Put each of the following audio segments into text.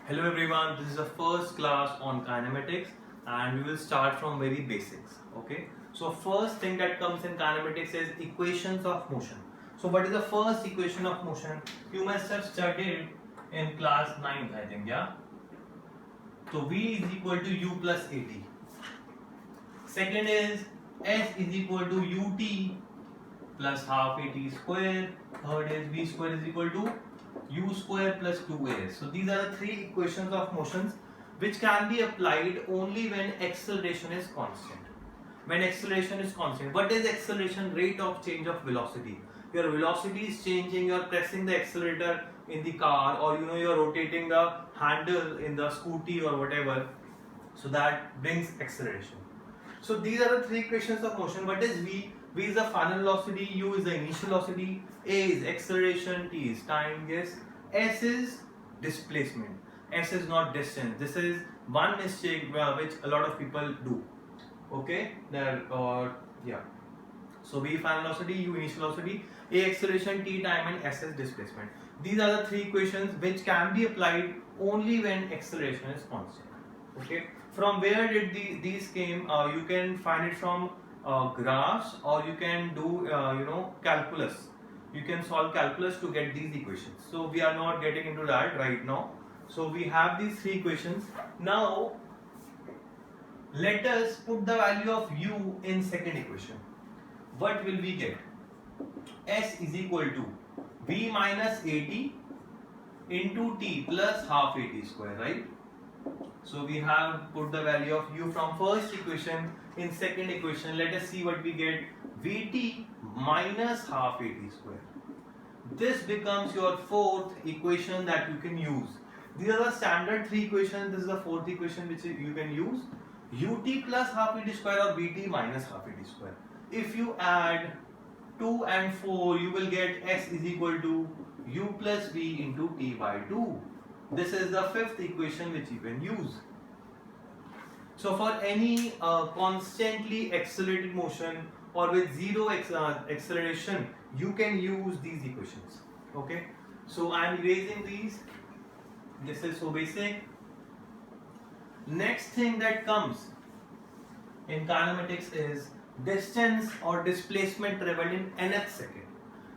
Hello everyone, this is the first class on kinematics and we will start from very basics. Okay, so first thing that comes in kinematics is equations of motion. So what is the first equation of motion? You must have studied in class 9th, I think, yeah? So V is equal to U plus AT. Second is S is equal to UT plus half AT square. Third is V square is equal to U square plus 2AS. So these are the three equations of motions which can be applied only when acceleration is constant. When acceleration is constant, what is acceleration? Rate of change of velocity. Your velocity is changing, you are pressing the accelerator in the car, or you are rotating the handle in the scooty or whatever. So that brings acceleration. So these are the three equations of motion. What is V? V is the final velocity, U is the initial velocity, A is acceleration, T is time, yes. S is displacement. S is not distance. This is one mistake which a lot of people do. Okay, yeah. So V final velocity, U initial velocity, A acceleration, T time, and S is displacement. These are the three equations which can be applied only when acceleration is constant. Okay, from where did these came? You can find it from graphs, or you can do calculus. You can solve calculus to get these equations. So we are not getting into that right now. So we have these three equations. Now let us put the value of U in second equation. What will we get? S is equal to V minus AT into T plus half AT square, right? So we have put the value of U from first equation in second equation. Let us see what we get. Vt minus half AT square. This becomes your fourth equation that you can use. These are the standard three equations. This is the fourth equation which you can use. Ut plus half AT square or Vt minus half AT square. If you add 2 and 4, you will get S is equal to U plus V into T by 2. This is the fifth equation which you can use. So for any constantly accelerated motion or with zero acceleration, you can use these equations. Okay, so I am erasing these. This is so basic. Next thing that comes in kinematics is distance or displacement traveled in nth second.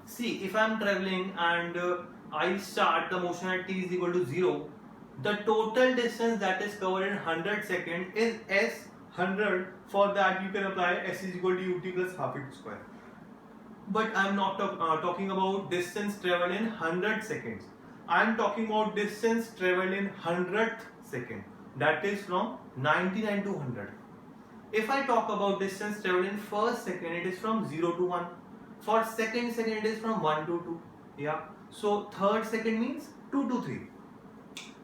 See, if I am traveling and I start the motion at t is equal to 0, the total distance that is covered in 100 seconds is s 100. For that you can apply s is equal to ut plus half it square. But I am not talking about distance traveled in 100 seconds. I am talking about distance traveled in 100th second. That is from 99 to 100. If I talk about distance traveled in first second, it is from 0 to 1. For second it is from 1 to 2. Yeah. So third second means 2 to 3.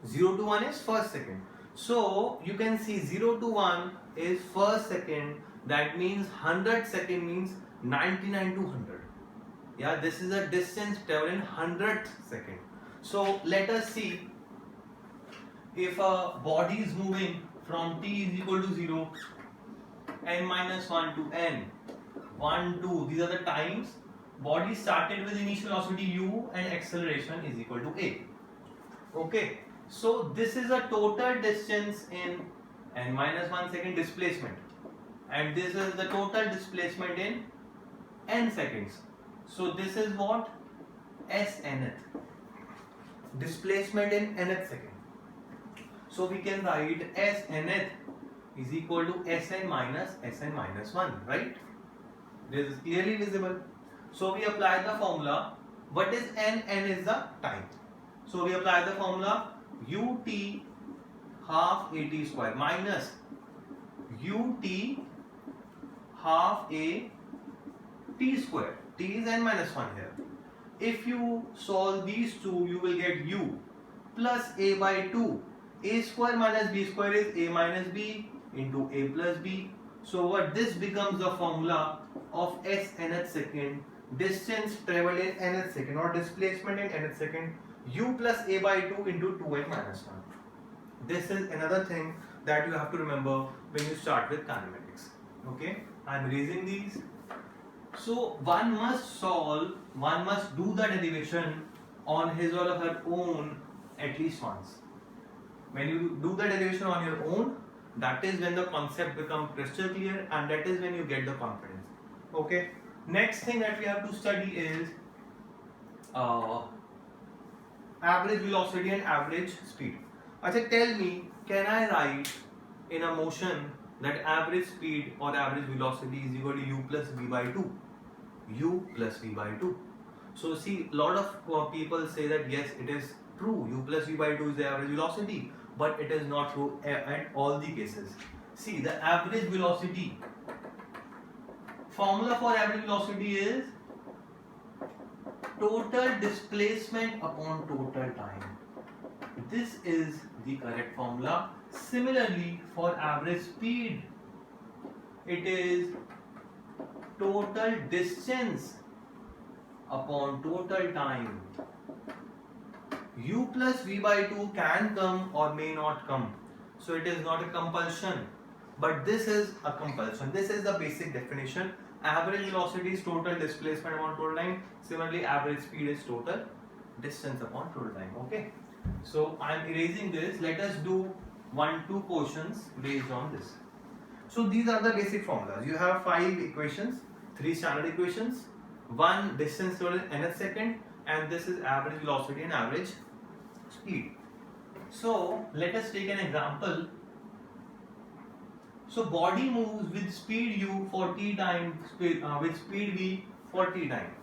0 to 1 is first second. So you can see 0 to 1 is first second. That means 100 second means 99 to 100. Yeah, this is a distance traveled in 100th second. So let us see, if a body is moving from t is equal to 0, n minus 1 to n, 1, 2, these are the times. Body started with initial velocity u and acceleration is equal to a. Okay, so this is a total distance in n minus 1 second displacement, and this is the total displacement in n seconds. So this is what? S nth. Displacement in nth second. So we can write S nth is equal to Sn minus 1, right? This is clearly visible. So we apply the formula. What is n? N is the time. So we apply the formula ut half at square minus ut half a t square. T is n minus 1 here. If you solve these two, you will get u plus a by 2. A square minus b square is a minus b into a plus b. So what this becomes the formula of s nth second, distance traveled in nth second or displacement in nth second, u plus a by 2 into 2n minus 1. This is another thing that you have to remember when you start with kinematics. Okay, I am erasing these. So one must do the derivation on his or her own at least once. When you do the derivation on your own, that is when the concept becomes crystal clear, and that is when you get the confidence. Okay. Next thing that we have to study is average velocity and average speed. Acha, tell me, can I write in a motion that average speed or average velocity is equal to u plus v by 2? U plus v by 2. So see, lot of people say that yes, it is true, u plus v by 2 is the average velocity, but it is not true at all the cases. See, the average velocity, formula for average velocity is total displacement upon total time. This is the correct formula. Similarly, for average speed, it is total distance upon total time. U plus v by 2 can come or may not come. So it is not a compulsion, but this is a compulsion. This is the basic definition. Average velocity is total displacement upon total time. Similarly, average speed is total distance upon total time. Okay. So I am erasing this. Let us do 1-2 questions based on this. So these are the basic formulas. You have 5 equations, 3 standard equations, 1 distance total nth second, and this is average velocity and average speed. So let us take an example. So body moves with speed u 40 times, with speed v 40 times.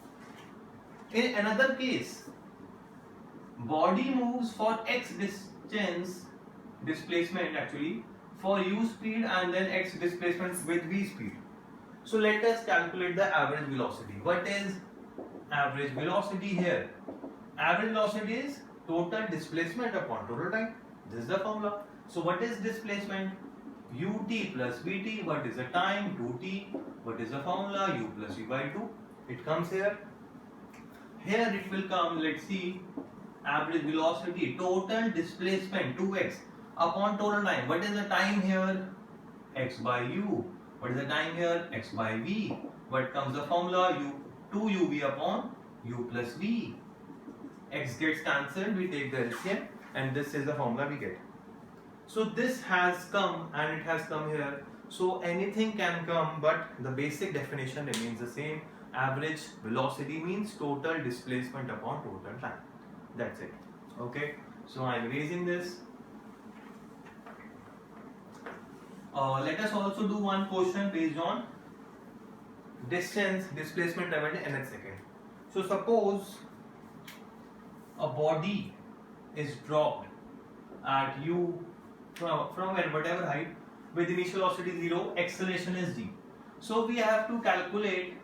In another case, body moves for x distance, displacement actually, for u speed and then x displacement with v speed. So let us calculate the average velocity. What is average velocity here? Average velocity is total displacement upon total time. This is the formula. So what is displacement? ut plus vt. What is the time? 2t. What is the formula? U plus v by 2. It comes here. Here it will come, let's see, average velocity, total displacement 2x upon total time. What is the time here? X by u. What is the time here? X by v. What comes the formula? U 2uv upon u plus v. X gets cancelled, we take the LCM, and this is the formula we get. So this has come and it has come here. So anything can come, but the basic definition remains the same. Average velocity means total displacement upon total time. That's it. Okay. So I'm erasing this. Let us also do one question based on distance, displacement time in nth second. So suppose a body is dropped at u from whatever height with initial velocity 0, acceleration is g. So we have to calculate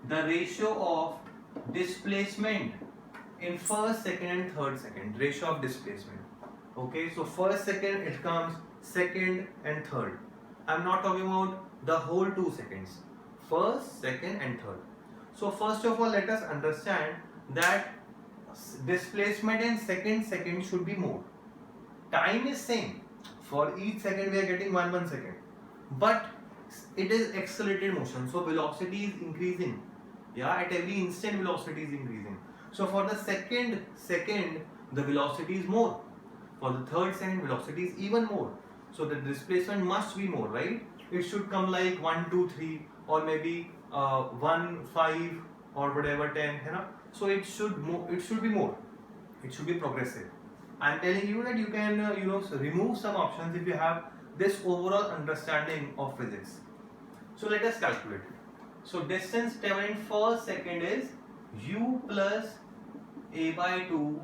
the ratio of displacement in first, second and third second, ratio of displacement. Okay, so first second it comes, second and third. I'm not talking about the whole 2 seconds, first, second and third. So first of all, let us understand that displacement in second should be more. Time is same. For each second we are getting 1 second, but it is accelerated motion, so velocity is increasing. Yeah, at every instant velocity is increasing. So for the second the velocity is more. For the third second velocity is even more. So the displacement must be more, right? It should come like 1, 2, 3 or maybe 1, 5 or whatever 10, you know. So it should be more. It should be progressive. I'm telling you that you can remove some options if you have this overall understanding of physics. So let us calculate. So distance traveled in first second is u plus a by 2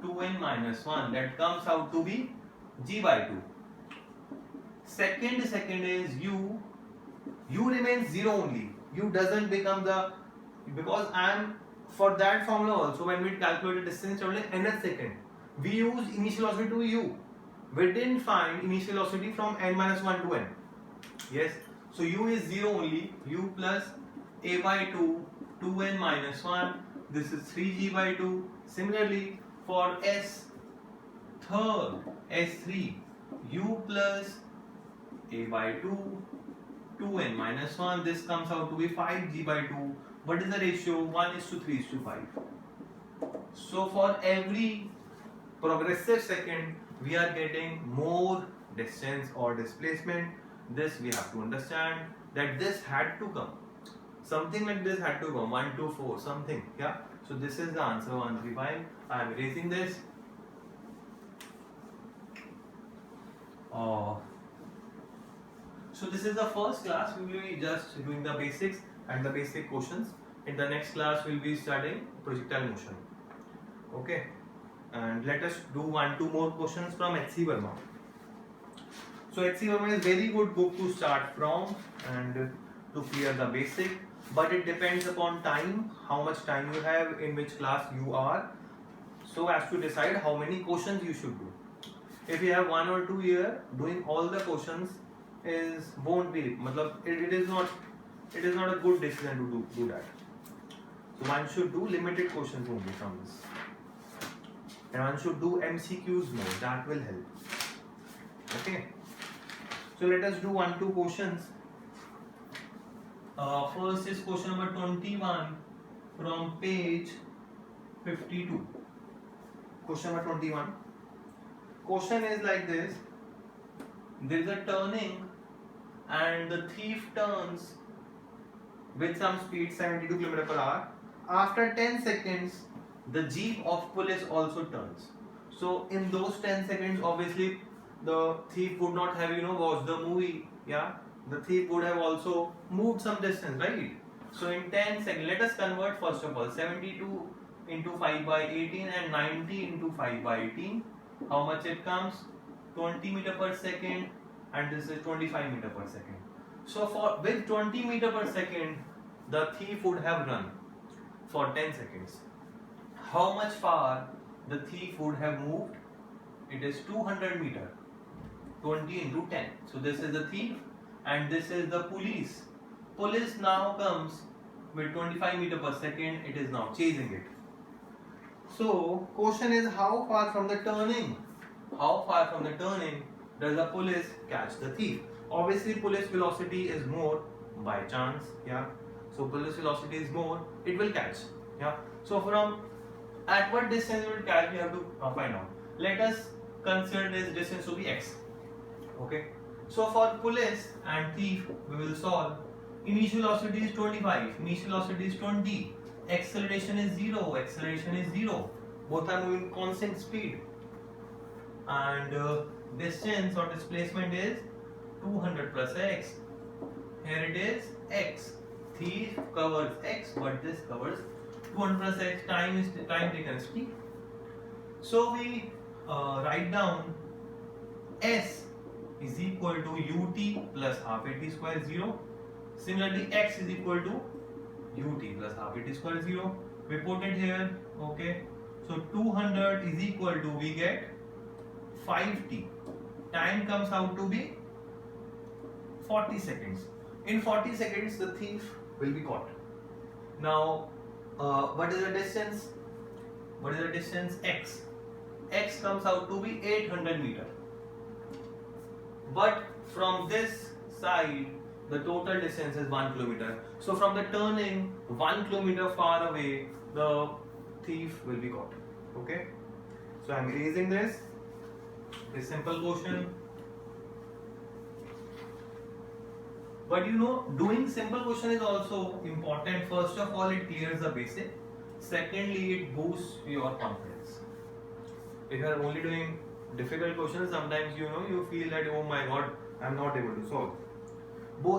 2n minus 1, that comes out to be g by 2. Second is u remains 0 only. U doesn't become the, because I am for that formula also when we calculate the distance traveled in nth second, we use initial velocity to u. We didn't find initial velocity from n minus 1 to n. Yes. So u is 0 only. U plus a by 2 2n minus 1. This is 3g by 2. Similarly for S3 u plus a by 2 2n minus 1. This comes out to be 5g by 2. What is the ratio? 1:3:5. So for every progressive second, we are getting more distance or displacement. This we have to understand that this had to come. Something like this had to come, 1, 2, 4, something, yeah. So this is the answer 1, 3, 5. I am erasing this. So this is the first class. We will be just doing the basics and the basic questions. In the next class, we will be studying projectile motion. Okay, and let us do 1, 2 more questions from H.C. Verma. So H.C. Verma is very good book to start from and to clear the basic. But it depends upon time, how much time you have, in which class you are, so as to decide how many questions you should do. If you have 1 or 2 years, doing all the questions won't be, it is not a good decision to do that. So one should do limited questions only from this, and one should do MCQs more. That will help. Okay. So let us do 1, 2 questions. First is question number 21 from page 52. Question number 21. Question is like this. There is a turning and the thief turns with some speed 72 km per hour. After 10 seconds, the jeep of police also turns. So in those 10 seconds, obviously the thief would not have watched the movie. Yeah, the thief would have also moved some distance, right? So in 10 seconds, let us convert first of all 72 into 5 by 18 and 90 into 5 by 18. How much it comes? 20 meter per second, and this is 25 meter per second. So with 20 meter per second, the thief would have run for 10 seconds. How much far the thief would have moved? It is 200 meter. 20 into 10. So this is the thief and this is the police. Police now comes with 25 meter per second. It is now chasing it. So question is, how far from the turning? How far from the turning does the police catch the thief? Obviously police velocity is more by chance, yeah. So police velocity is more, it will catch, yeah. So from at what distance it will catch, we have to find out. Let us consider this distance to be x. Okay. So for police and thief, we will solve. Initial velocity is 25, initial velocity is 20. Acceleration is 0, acceleration is 0. Both are moving constant speed. And distance or displacement is 200 plus x. Here it is x. Thief covers x, but this covers 200 plus x. Time taken is t. So we write down s is equal to ut plus half at square 0. Similarly, x is equal to ut plus half at square 0. We put it here. Okay. So 200 is equal to, we get 5t. Time comes out to be 40 seconds. In 40 seconds, the thief will be caught. Now, what is the distance? What is the distance? X. X comes out to be 800 meter. But from this side, the total distance is 1 kilometer. So from the turning 1 kilometer far away, the thief will be caught. Okay. So I am erasing this. This simple question. But doing simple question is also important. First of all, it clears the basic. Secondly, it boosts your confidence. If you are only doing difficult questions, sometimes you feel that, oh my god, I am not able to solve.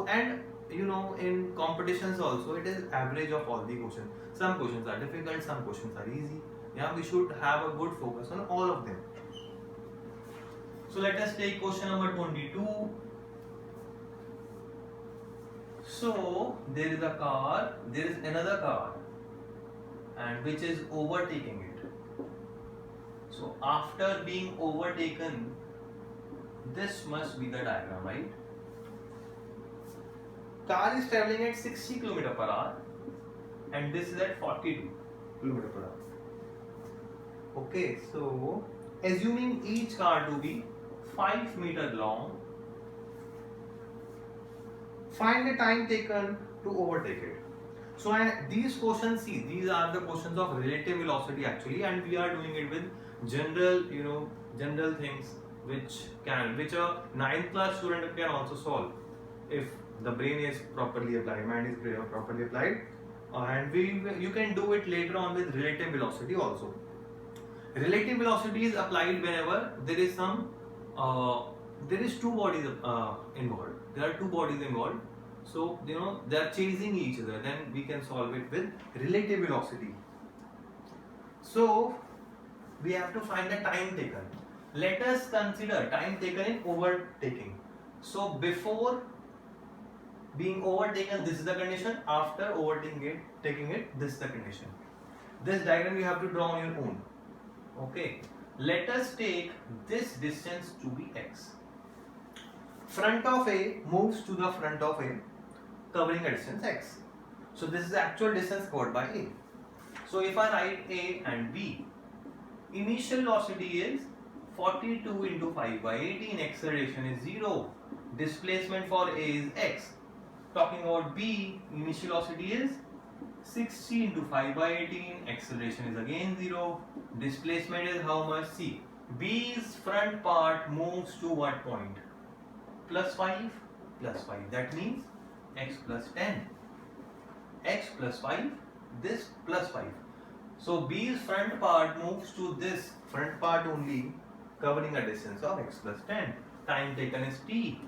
And in competitions also, it is average of all the questions. Some questions are difficult, some questions are easy. Yeah, we should have a good focus on all of them. So let us take question number 22. So there is a car, there is another car, and which is overtaking it. So after being overtaken, this must be the diagram, right? Car is traveling at 60 km per hour and this is at 42 km per hour. Okay, so assuming each car to be 5 meter long, find the time taken to overtake it. So these questions, see, these are the questions of relative velocity actually, and we are doing it with general things which a ninth class student can also solve if the brain is properly applied, mind is properly applied, and you can do it later on with relative velocity also. Relative velocity is applied whenever there is there is two bodies involved. There are two bodies involved, so they are chasing each other. Then we can solve it with relative velocity. So we have to find the time taken. Let us consider time taken in overtaking. So before being overtaken, this is the condition. After taking it, this is the condition. This diagram you have to draw on your own. Okay. Let us take this distance to be x. Front of A moves to the front of A, covering a distance x. So this is the actual distance covered by A. So if I write A and B, initial velocity is 42 into 5 by 18, acceleration is 0, displacement for A is x. Talking about B, initial velocity is 60 into 5 by 18, acceleration is again 0, displacement is how much? See, B's front part moves to what point? Plus 5, plus 5, that means x plus 10, x plus 5, this plus 5. So B's front part moves to this front part only, covering a distance of x plus 10. Time taken is t.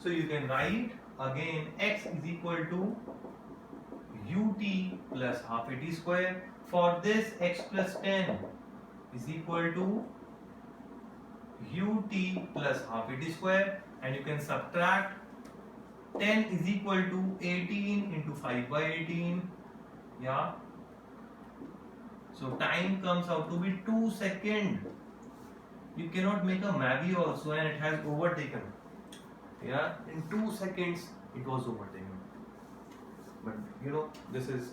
So you can write again x is equal to ut plus half a t square. For this, x plus 10 is equal to ut plus half a t square, and you can subtract 10 is equal to 18 into 5 by 18. Yeah. So time comes out to be 2 seconds. You cannot make a Maggie also, and it has overtaken. Yeah, in 2 seconds it was overtaken. But this is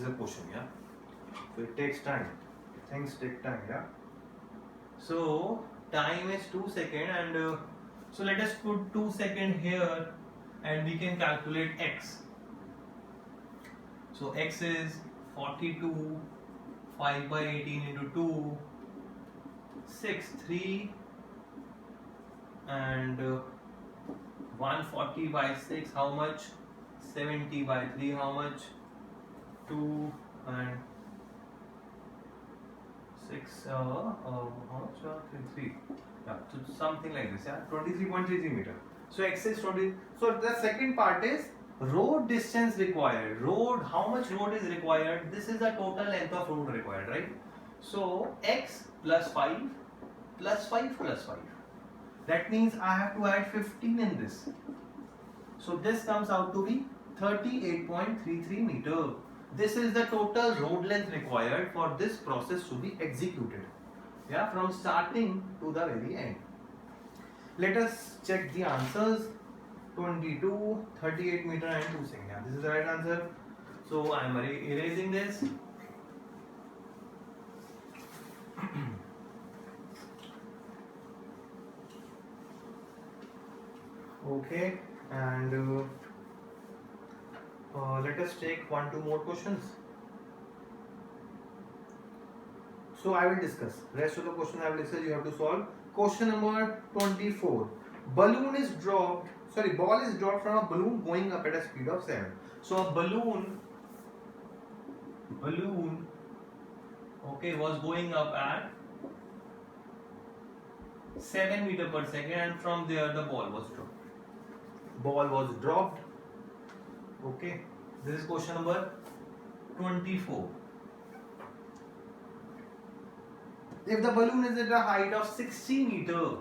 a question. Yeah, so it takes time. Things take time. Yeah. So time is 2 seconds, and so let us put 2 seconds here, and we can calculate x. So x is 42, 5 by 18 into 2, 6, 3, and 140 by 6, how much? 70 by 3, how much? 2, and 6, how much? 3. Yeah, so something like this, yeah, 23.33 meter. So x is 20. So the second part is road distance required. Road, how much road is required? This is the total length of road required, right? So x plus 5 plus 5 plus 5. That means I have to add 15 in this. So this comes out to be 38.33 meter. This is the total road length required for this process to be executed. Yeah, from starting to the very end. Let us check the answers. 22, 38 meter and 2 seconds. Yeah, this is the right answer. So I am erasing this. Okay, and let us take 1-2 more questions. So I will discuss. Rest of the question I will discuss. You have to solve. Question number 24. Ball is dropped from a balloon going up at a speed of 7. So a balloon, okay, was going up at 7 meter per second, and from there the ball was dropped. Okay, this is question number 24. If the balloon is at a height of 60 meter,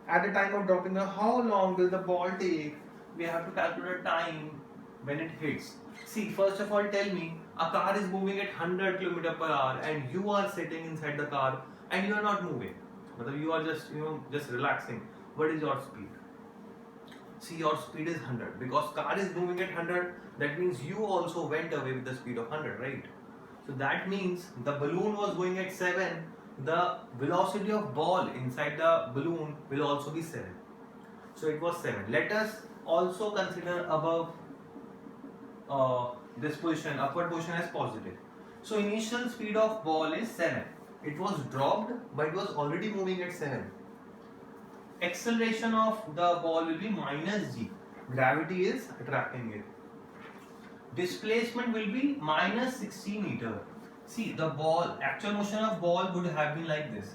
at the time of dropping, how long will the ball take? We have to calculate time when it hits. See, first of all, tell me, a car is moving at 100 km per hour, and you are sitting inside the car and you are not moving. But you are just relaxing. What is your speed? See, your speed is 100 because car is moving at 100. That means you also went away with the speed of 100, right? So that means the balloon was going at 7. The velocity of ball inside the balloon will also be 7. So it was 7. Let us also consider above this position, upward position, as positive. So initial speed of ball is 7. It was dropped, but it was already moving at 7. Acceleration of the ball will be minus g. Gravity is attracting it. Displacement will be minus 60 meter. See, the ball, actual motion of ball would have been like this.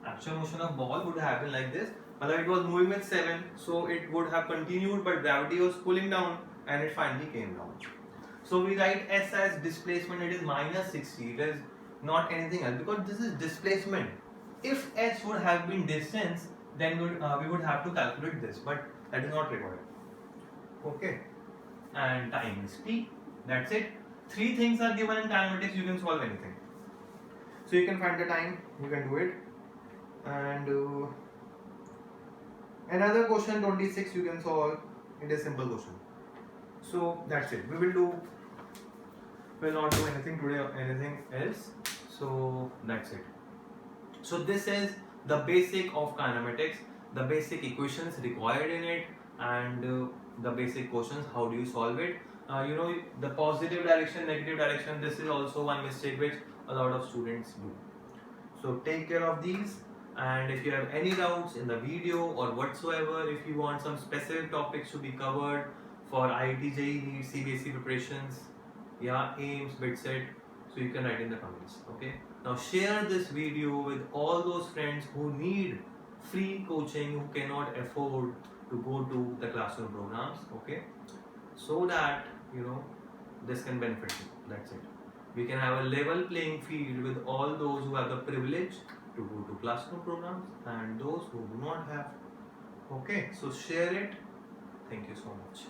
Actual motion of ball would have been like this. Although it was moving with 7, so it would have continued, but gravity was pulling down and it finally came down. So we write S as displacement, it is minus 60. It is not anything else because this is displacement. If h would have been distance, then we would have to calculate this, but that is not required. Okay, and time is t. That's it. 3 things are given in kinematics, you can solve anything. So you can find the time, you can do it. And another question 26 you can solve. It is simple question. So that's it. We will not do anything today or anything else. So that's it. So this is the basic of kinematics, the basic equations required in it, and the basic questions, how do you solve it. The positive direction, negative direction, this is also one mistake which a lot of students do. So take care of these, and if you have any doubts in the video or whatsoever, if you want some specific topics to be covered for IIT JEE NEET CBSE preparations, AIIMS, BITSET, so you can write in the comments. Okay, now share this video with all those friends who need free coaching, who cannot afford to go to the classroom programs. Okay, so that this can benefit you. That's it. We can have a level playing field with all those who have the privilege to go to classroom programs and those who do not have. Okay, so share it. Thank you so much.